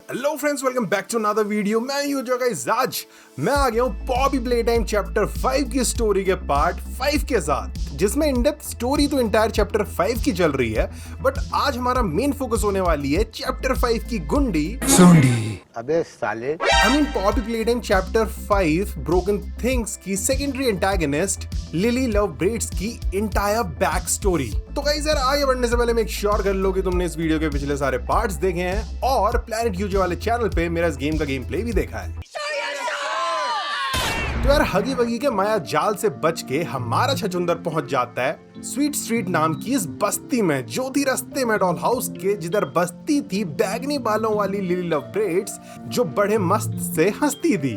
Hello friends, welcome back to another video. मैं हूं जो गाइस, आज मैं आ गया हूं पॉपी प्लेटाइम चैप्टर 5 की स्टोरी के पार्ट 5 के साथ, जिसमें इन डेप्थ स्टोरी तो इंटायर चैप्टर 5 की चल रही है, बट आज हमारा मेन फोकस होने वाली है चैप्टर 5 की गुंडी सुंडी। अबे साले Poppy Playtime chapter 5 Broken Things की secondary antagonist Lily Lovebraids की इंटायर बैक स्टोरी। तो गाइस यार, आगे बढ़ने से पहले मेक श्योर कर लो कि तुमने इस वीडियो के पिछले सारे पार्ट्स देखे हैं और प्लैनेट यूजे वाले चैनल पे मेरा इस गेम का गेम प्ले भी देखा है। तो यार, हगी वगी के माया जाल से बच के हमारा छछुंदर पहुंच जाता है स्वीट स्ट्रीट नाम की इस बस्ती में, जो थी रास्ते में डॉल हाउस के, जिधर बस्ती थी बैगनी बालों वाली लिली लव ब्रेड्स, जो बड़े मस्त से हंसती थी।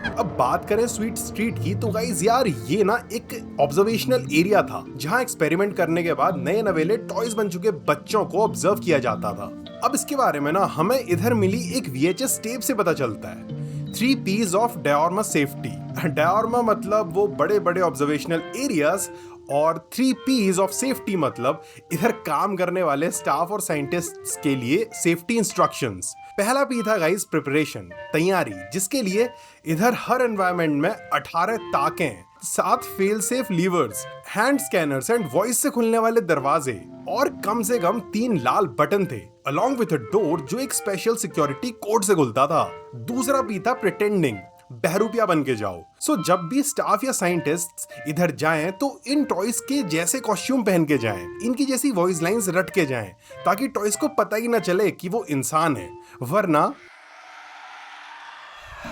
अब बात करें स्वीट स्ट्रीट की, तो गाइस यार, ये ना एक ऑब्जर्वेशनल एरिया था जहां एक्सपेरिमेंट करने के बाद नए नवेले टॉयज बन चुके बच्चों को ऑब्जर्व किया जाता था। अब इसके बारे में ना हमें इधर मिली एक VHS टेप से पता चलता है 3 P's of diorama safety. Diorama मतलब वो बड़े बड़े ऑब्जर्वेशनल एरियाज, और 3 P's ऑफ सेफ्टी मतलब इधर काम करने वाले स्टाफ और साइंटिस्ट्स के लिए सेफ्टी इंस्ट्रक्शंस। पहला P था गाइस प्रिपरेशन, तैयारी, जिसके लिए इधर हर एनवायरनमेंट में 18 ताकें, 7 fail safe levers, hand scanners and voice से खुलने वाले दरवाजे, और कम से कम 3 लाल बटन थे, अलॉन्ग विथ अ डोर जो एक स्पेशल सिक्योरिटी कोड से खुलता था। दूसरा P था प्रिटेंडिंग, बहरूपिया बन के जाओ। सो जब भी स्टाफ या साइंटिस्ट्स इधर जाएं तो इन टॉयज के जैसे कॉस्ट्यूम पहन के जाएं, इनकी जैसी वॉइस लाइंस रट के जाएं, ताकि टॉयज को पता ही ना चले कि वो इंसान है, वरना।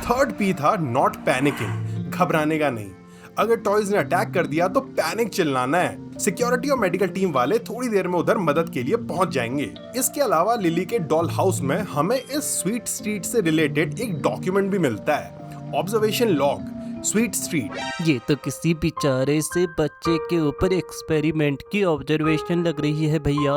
थर्ड P था नॉट पैनिकिंग, घबराने का नहीं। अगर टॉयज ने अटैक कर दिया तो पैनिक चिल्लाना है। सिक्योरिटी और मेडिकल टीम वाले थोड़ी देर में उधर मदद के लिए पहुंच जाएंगे। इसके अलावा लिली के डॉल हाउस में हमें इस स्वीट स्ट्रीट से रिलेटेड एक डॉक्यूमेंट भी मिलता है, ऑब्जर्वेशन लॉग स्वीट स्ट्रीट। ये तो किसी बेचारे से बच्चे के ऊपर एक्सपेरिमेंट की ऑब्जर्वेशन लग रही है भैया।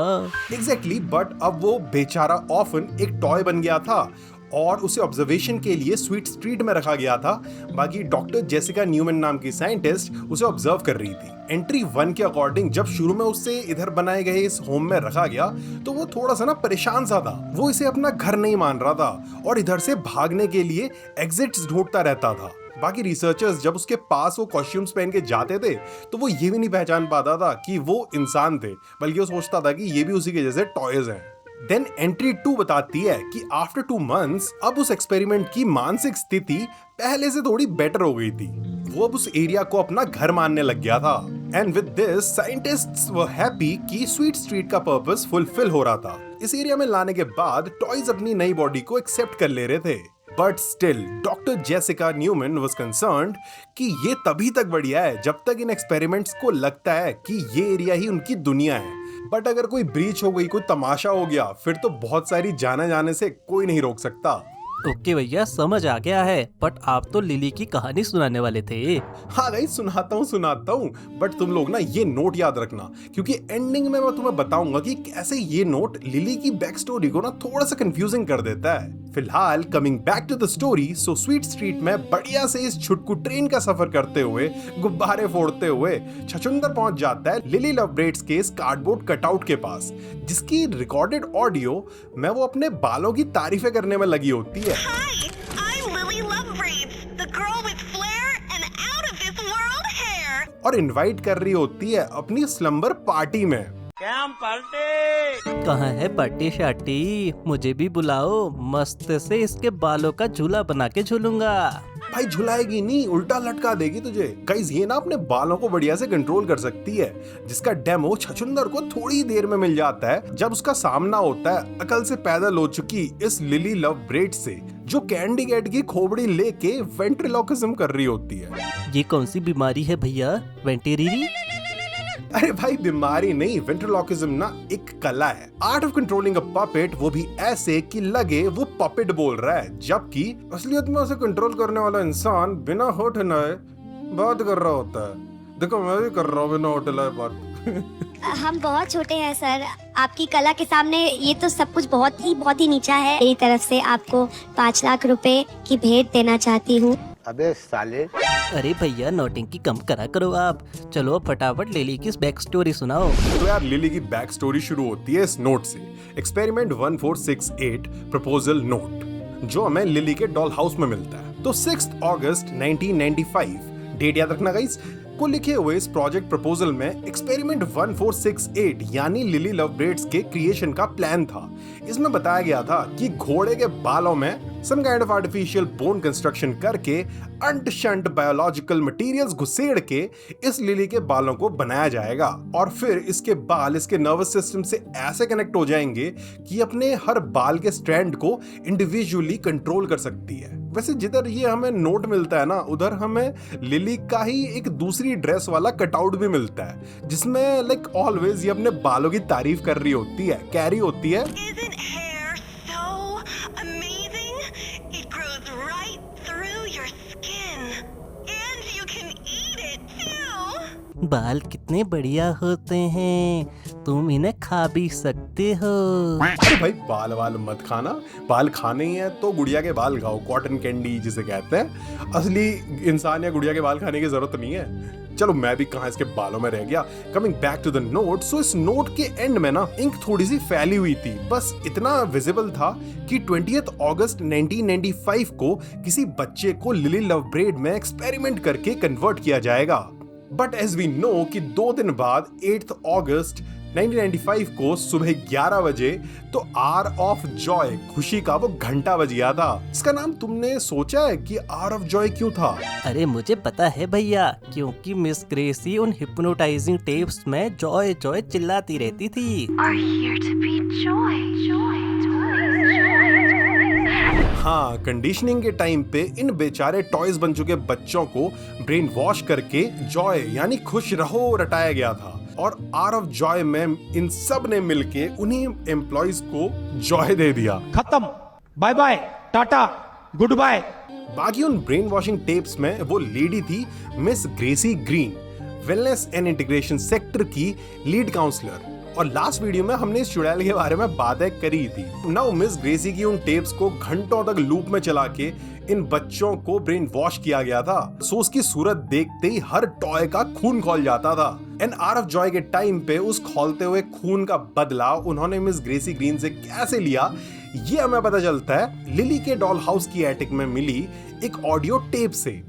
एग्जैक्टली, बट अब वो बेचारा ऑफन एक टॉय बन गया था और उसे ऑब्जर्वेशन के लिए स्वीट स्ट्रीट में रखा गया था। बाकी डॉक्टर जेसिका न्यूमैन नाम की साइंटिस्ट उसे ऑब्जर्व कर रही थी। एंट्री 1 के अकॉर्डिंग जब शुरू में उसे इधर बनाए गए इस होम में रखा गया तो वो थोड़ा सा ना परेशान सा था। वो इसे अपना घर नहीं मान रहा था और इधर से भागने के लिए एग्जिट्स ढूंढता रहता था। बाकी रिसर्चर्स जब उसके पास वो कॉस्ट्यूम्स पहन के जाते थे तो वो ये भी नहीं पहचान पाता था कि वो इंसान थे, बल्कि वो सोचता था कि ये भी उसी के जैसे टॉयज हैं। देन एंट्री 2 बताती है कि आफ्टर 2 months अब उस एक्सपेरिमेंट की मानसिक स्थिति पहले से थोड़ी बेटर हो गई थी। वो अब उस एरिया को अपना घर मानने लग गया था। And with this scientists were happy कि स्वीट स्ट्रीट का पर्पस फुलफिल हो रहा था। इस एरिया में लाने के बाद टॉयज अपनी नई बॉडी को एक्सेप्ट कर ले रहे थे। But still doctor Jessica Newman was concerned कि ये तभी तक बढ़िया है जब तक इन एक्सपेरिमेंट्स को लगता है कि ये एरिया ही उनकी दुनिया है। बट अगर कोई ब्रीच हो गई, कोई तमाशा हो गया, फिर तो बहुत सारी जाने जाने से कोई नहीं रोक सकता। ओके भैया, समझ आ गया है, बट आप तो लिली की कहानी सुनाने वाले थे। हाँ गाइस, सुनाता हूँ, बट तुम लोग ना ये नोट याद रखना, क्योंकि एंडिंग में मैं तुम्हें बताऊंगा कि कैसे ये नोट लिली की बैक स्टोरी को ना थोड़ा सा कंफ्यूजिंग कर देता है। फिलहाल coming back to the story, so sweet street में बढ़िया से इस छुटकू ट्रेन का सफर करते हुए, गुब्बारे फोड़ते हुए छछुंदर पहुंच जाता है लिली लव ब्रेड्स के इस कार्डबोर्ड कटआउट के पास, जिसकी रिकॉर्डेड ऑडियो में वो अपने बालों की तारीफें करने में लगी होती है। Hi, I'm Lily Lovebraids, the girl with flair and out of this world hair. और इनवाइट कर रही होती है अपनी स्लम्बर पार्टी में। कहाँ है पार्टी शार्टी, मुझे भी बुलाओ, मस्त से इसके बालों का झूला बना के झूलूंगा। भाई झुलाएगी नहीं, उल्टा लटका देगी तुझे। गाइस, ये ना अपने बालों को बढ़िया से कंट्रोल कर सकती है, जिसका डेमो छछुंदर को थोड़ी देर में मिल जाता है जब उसका सामना होता है अकल से पैदल हो चुकी इस लिली लव ब्रेड से, जो कैंडी कैट की खोपड़ी लेके वेंट्रिलोकिज्म कर रही होती है। ये कौन सी बीमारी है भैया, वेंटेरिरी? अरे भाई, बीमारी नहीं, वेंट्रिलोकिज्म ना एक कला है, art of controlling a puppet, वो भी ऐसे कि लगे वो पपेट बोल रहा है, जबकि असलियत में उसे कंट्रोल करने वाला इंसान बिना होठ हिलाए बात कर रहा होता है। देखो, मैं भी कर रहा हूँ बिना होठ हिलाए बात। हम बहुत छोटे हैं सर, आपकी कला के सामने ये तो सब कुछ बहुत ही नीचा है। मेरी तरफ से आपको 5 लाख रुपए की भेंट देना चाहती हूँ। अबे साले अरे भैया नौटंकी कम करा करो आप। चलो फटाफट लिली की बैक स्टोरी सुनाओ। तो यार लिली की बैक स्टोरी शुरू होती है इस नोट से, एक्सपेरिमेंट 1468 प्रपोजल नोट, जो हमें लिली के डॉल हाउस में मिलता है। तो 6 अगस्त 1995, डेट याद रखना गाइस, को लिखे हुए इस प्रोजेक्ट प्रपोजल में एक्सपेरिमेंट 1468 यानी लिली लव ब्रेड्स के क्रिएशन का प्लान था। इसमें बताया गया था कि घोड़े के बालों में some kind of artificial bone construction करके अंट शंट बायोलॉजिकल मटेरियल्स घुसेड़ के इस लिली के बालों को बनाया जाएगा और फिर इसके बाल इसके नर्वस सिस्टम से ऐसे कनेक्ट हो जाएंगे कि अपने हर बाल के स्ट्रैंड को इंडिविजुअली कंट्रोल कर सकती है। वैसे जिधर ये हमें नोट मिलता है ना, उधर हमें लिली का ही एक दूसरी ड्रेस वाला कटआउट भी मिलता है, जिसमें लाइक ऑलवेज ये अपने बालों की तारीफ कर रही होती है, कैरी होती है। Isn't hair so amazing? It grows right through your skin. And you can eat it too. बाल कितने बढ़िया होते हैं, तुम इन्हें खा भी सकते हो। अरे भाई बाल वाल मत खाना, बाल खाने ही है तो गुड़िया के बाल खाओ, कॉटन कैंडी जिसे कहते हैं। असली इंसान या गुड़िया के बाल खाने की जरूरत नहीं है। चलो मैं भी कहाँ इसके बालों में रह गया। Coming back to the note, so इस नोट के एंड में ना इंक थोड़ी सी फैली हुई थी, बस इतना विजिबल था कि 20 अगस्त 1995 को किसी बच्चे को लिली लव ब्रेड में एक्सपेरिमेंट करके कन्वर्ट किया जाएगा। बट एज वी नो कि 2 दिन बाद 8 अगस्त 1995 को सुबह 11 बजे तो आर ऑफ जॉय, खुशी का वो घंटा बज गया था। इसका नाम तुमने सोचा है कि आर ऑफ जॉय क्यों था? अरे मुझे पता है भैया, क्योंकि मिस ग्रेसी उन हिप्नोटाइजिंग टेप्स में जॉय जॉय चिल्लाती रहती थी। Are here to be joy, joy, हाँ, कंडीशनिंग के टाइम पे इन बेचारे टॉयज बन चुके बच्चों को ब्रेन वॉश करके जॉय यानी खुश रहो रटाया गया था और आर ऑफ जॉय में इन सब ने मिलके उन्हीं एम्प्लॉयज को जॉय दे दिया। खत्म, bye bye, tata, good bye. बाकी उन ब्रेन वॉशिंग टेप्स में वो लेडी थी miss Gracie Green, wellness and integration sector की लीड काउंसलर। और लास्ट वीडियो में हमने इस चुड़ैल के बारे में बातें करी थी। नाउ मिस ग्रेसी की उन टेप्स को घंटों तक लूप में चला के इन बच्चों को ब्रेन वॉश किया गया था। सो उसकी सूरत देखते ही हर टॉय का खून खौल जाता था। एंड आर ऑफ जॉय के टाइम पे उस खौलते हुए खून का बदला उन्होंने मिस ग्रेसी ग्रीन से कैसे लिया, ये हमें पता चलता है लिली के डॉल हाउस की एटिक में मिली एक ऑडियो टेप से।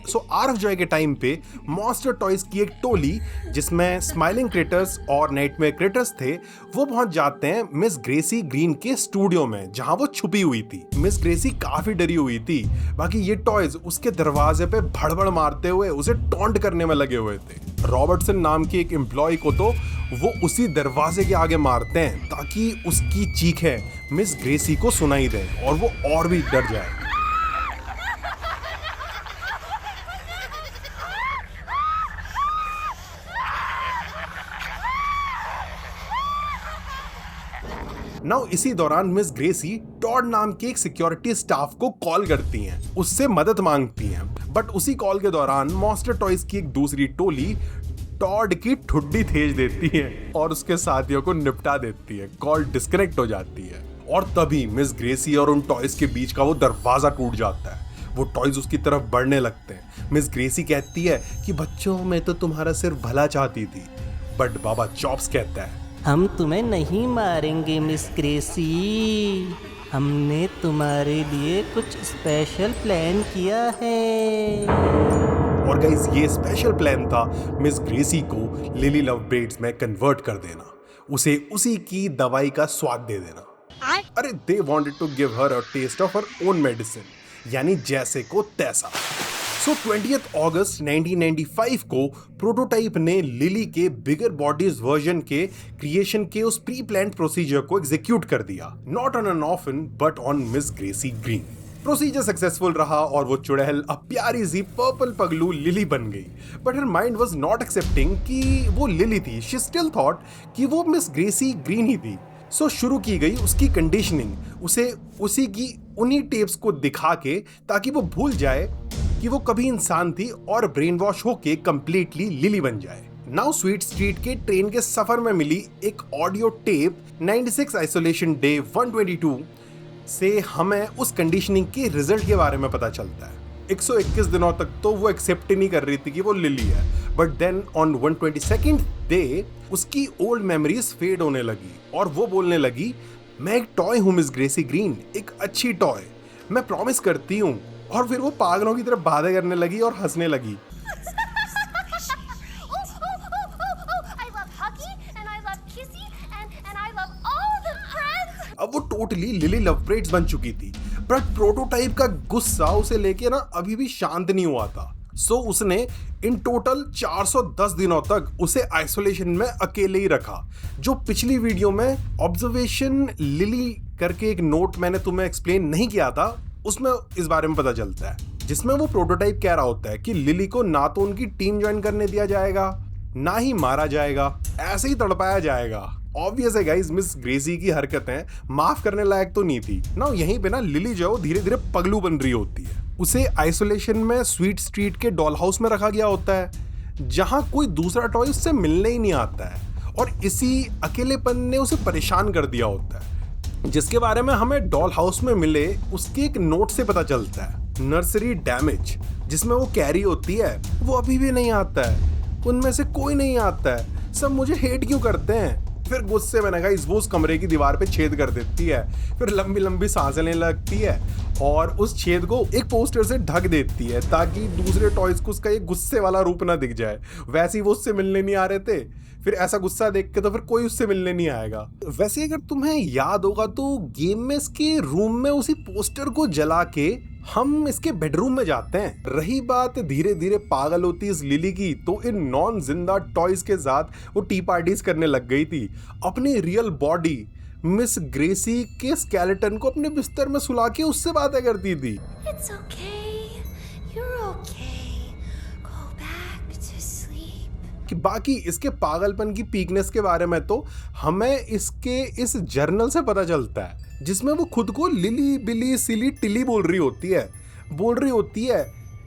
सो आर ऑफ जॉय के टाइम पे मॉन्स्टर टॉयज की एक टोली जिसमें स्माइलिंग क्रिएटर्स और नाइटमेयर क्रिएटर्स थे, वो पहुंच जाते हैं मिस ग्रेसी ग्रीन के स्टूडियो में जहां वो छुपी हुई थी। मिस ग्रेसी काफी डरी हुई थी, बाकी ये टॉयज उसके दरवाजे पे भड़बड़ मारते हुए उसे टॉन्ट करने में लगे हुए थे। रॉबर्टसन नाम के एक एम्प्लॉय को तो वो उसी दरवाजे के आगे मारते हैं ताकि उसकी चीखें मिस ग्रेसी को सुनाई दे और वो और भी डर जाए। नाउ इसी दौरान मिस ग्रेसी टॉड नाम के एक सिक्योरिटी स्टाफ को कॉल करती हैं, उससे मदद मांगती हैं। बट उसी कॉल के दौरान मॉन्स्टर टॉयज की एक दूसरी टोली टॉड की ठुड्डी तेज देती है और उसके साथियों को निपटा देती है। कॉल डिस्कनेक्ट हो जाती है और तभी मिस ग्रेसी और उन टॉयज के बीच का वो दरवाजा टूट जाता है। वो टॉयज उसकी तरफ बढ़ने लगते हैं। मिस ग्रेसी कहती है कि बच्चों मैं तो तुम्हारा सिर्फ भला चाहती थी, बट बाबा जॉब्स कहता है हम तुम्हें नहीं मारेंगे मिस ग्रेसी, हमने तुम्हारे लिए कुछ स्पेशल प्लान किया है। और गाइस ये स्पेशल प्लान था मिस ग्रेसी को लिली लव ब्रेड्स में कन्वर्ट कर देना, उसे उसी की दवाई का स्वाद दे देना। अरे they wanted to give her a taste of her own medicine, यानी जैसे को तैसा। सो 20 अगस्त 1995 को प्रोटोटाइप ने लिली के बिगर बॉडीज वर्जन के क्रिएशन के उस प्री प्लान्ड प्रोसीजर को एग्जीक्यूट कर दिया, not on an orphan but on miss Gracie Green. Procedure successful रहा और वो चुड़ैल अब प्यारी सी पर्पल पगलू लिली बन गई। But her mind was not accepting कि वो लिली थी। शी स्टिल थॉट कि वो मिस ग्रेसी ग्रीन ही थी। सो शुरू की गई उसकी कंडीशनिंग, उसे उसी की उन्हीं टेप्स को दिखा के ताकि वो भूल जाए कि वो कभी इंसान थी और ब्रेन वॉश होके कंप्लीटली लिली बन जाए। नाउ स्वीट स्ट्रीट के ट्रेन के सफर में मिली एक ऑडियो टेप 96 आइसोलेशन डे 122 से हमें उस कंडीशनिंग के रिजल्ट के बारे में पता चलता है। 121 दिनों तक तो वो एक्सेप्ट ही नहीं कर रही थी कि वो लिली है, but then on 122nd day उसकी ओल्ड मेमोरीज फेड होने लगी और वो बोलने लगी, मैं एक टॉय हूँ मिस ग्रेसी ग्रीन, एक अच्छी टॉय, मैं प्रॉमिस करती हूँ। और फिर वो पागलों की तरफ बातें करने लगी और हंसने लगी। I love Huggy and I love Kissy and I love all the friends. अब वो टोटली लिली लवब्रेड्स बन चुकी थी, बट प्रोटोटाइप का गुस्सा उसे लेके ना अभी भी शांत नहीं हुआ था। सो उसने इन टोटल 410 दिनों तक उसे आइसोलेशन में अकेले ही रखा। जो पिछली वीडियो में ऑब्जर्वेशन लिली करके एक नोट मैंने तुम्हें एक्सप्लेन नहीं किया था, उसमें इस बारे में पता चलता है, जिसमें वो प्रोटोटाइप कह रहा होता है कि लिली को ना तो उनकी टीम ज्वाइन करने दिया जाएगा, ना ही मारा जाएगा, ऐसे ही तड़पाया जाएगा। ऑब्वियस है गाइस, मिस ग्रेसी की हरकतें माफ करने लायक तो नहीं थी ना। यहीं पे ना लिली जो धीरे धीरे पगलू बन रही होती है। उसे आइसोलेशन में स्वीट स्ट्रीट के डॉल हाउस में रखा गया होता है, जहां कोई दूसरा टॉय उससे मिलने ही नहीं आता है, और इसी अकेलेपन ने उसे परेशान कर दिया होता है, जिसके बारे में हमें डॉल हाउस में मिले उसके एक नोट से पता चलता है। नर्सरी डैमेज, जिसमें वो कैरी होती है, वो अभी भी नहीं आता है। उनमें से कोई नहीं आता है, सब मुझे हेट क्यों करते हैं। फिर गुस्से में ना वो उस कमरे की दीवार पे छेद कर देती है, फिर लंबी लंबी सांसें लेने लगती है और उस छेद को एक पोस्टर से ढक देती है ताकि दूसरे टॉयज को उसका ये गुस्से वाला रूप ना दिख जाए। वैसे ही वो उससे मिलने नहीं आ रहे थे, फिर ऐसा गुस्सा देख के तो फिर कोई उससे मिलने नहीं आएगा। वैसे अगर तुम्हें याद होगा तो गेम में इसके रूम में उसी पोस्टर को जला के हम इसके बेडरूम में जाते हैं। रही बात धीरे धीरे पागल होती इस लिली की, तो इन नॉन जिंदा टॉयज के साथ वो टी पार्टीज करने लग गई थी। अपनी रियल बॉडी मिस ग्रेसी के स्केलेटन को अपने बिस्तर में सुला के उससे बातें करती थी। It's okay. You're okay. Go back to sleep. कि बाकी इसके पागलपन की पीकनेस के बारे में तो हमें इसके इस जर्नल से पता चलता है, जिसमें वो खुद को लिली बिली सिली टिली बोल रही होती है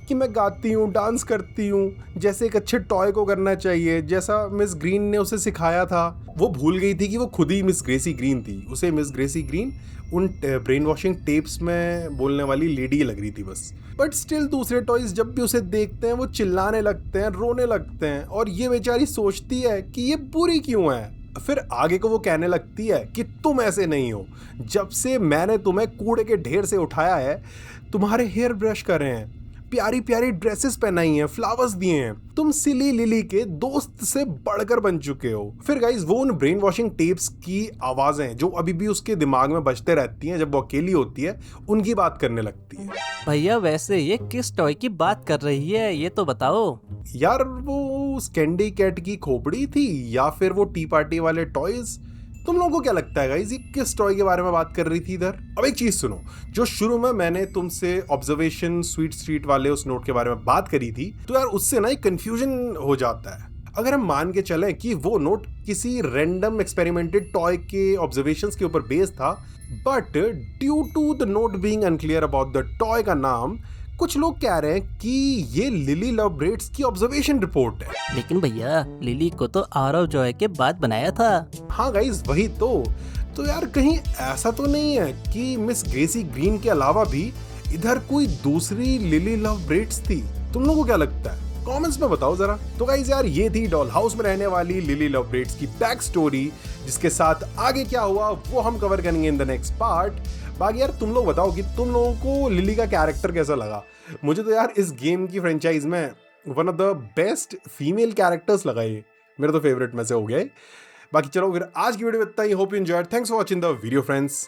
कि मैं गाती हूँ, डांस करती हूँ, जैसे एक अच्छे टॉय को करना चाहिए, जैसा मिस ग्रीन ने उसे सिखाया था। वो भूल गई थी कि वो खुद ही मिस ग्रेसी ग्रीन थी। उसे मिस ग्रेसी ग्रीन उन ब्रेन वॉशिंग टेप्स में बोलने वाली लेडी लग रही थी बस। बट स्टिल दूसरे टॉयज जब भी उसे देखते हैं वो चिल्लाने लगते हैं, रोने लगते हैं, और ये बेचारी सोचती है कि ये बुरी क्यों है। फिर आगे को वो कहने लगती है कि तुम ऐसे नहीं हो, जब से मैंने तुम्हें कूड़े के ढेर से उठाया है, तुम्हारे हेयर ब्रश करे हैं, प्यारी प्यारी ड्रेसेस पहनाई हैं, फ्लावर्स दिए हैं, तुम सिली लिली के दोस्त से बढ़कर बन चुके हो। फिर गाइस वो उन ब्रेन वॉशिंग टेप्स की आवाजें जो अभी भी उसके दिमाग में बजते रहती हैं जब वो अकेली होती है, उनकी बात करने लगती है। भैया वैसे ये किस टॉय की बात कर रही है, ये तो बताओ। यार वो उस कैंडी कैट की खोपड़ी थी या फिर वो टी पार्टी वाले टॉयज? तुम लोगों को क्या लगता है गाइस, ये किस टॉय के बारे में बात कर रही थी इधर? अब एक चीज सुनो, जो शुरू में मैंने तुमसे ऑब्जर्वेशन स्वीट स्ट्रीट वाले उस नोट के बारे में बात करी थी, तो यार उससे ना एक कंफ्यूजन हो जाता है। अगर हम मान के चलें कि वो नोट किसी रैंडम एक्सपेरिमेंटेड टॉय के ऑब्जर्वेशंस के ऊपर बेस्ड था, but due to the note being unclear about the toy का नाम, कुछ लोग कह रहे हैं कि ये लिली लवब्रेड्स की ऑब्जर्वेशन रिपोर्ट है। लेकिन भैया लिली को तो आरव जॉय के बाद बनाया था। हाँ गाइस वही तो यार कहीं ऐसा तो नहीं है कि मिस ग्रेसी ग्रीन के अलावा भी इधर कोई दूसरी लिली लवब्रेड्स थी? तुम लोगों को क्या लगता है? कमेंट्स में बताओ जरा। तो गाइस यार ये थी डॉल हाउस में रहने वाली लिली लवब्रेड्स की बैक स्टोरी, जिसके साथ आगे क्या हुआ वो हम कवर करेंगे इन द नेक्स्ट पार्ट। बाकी यार तुम लोग बताओ कि तुम लोगों को लिली का कैरेक्टर कैसा लगा। मुझे तो यार इस गेम की फ्रेंचाइज में one of the best female characters लगा, ये मेरा तो फेवरेट में से हो गया है। बाकी चलो फिर आज की वीडियो में इतना ही। Hope you enjoyed. Thanks for watching the video friends.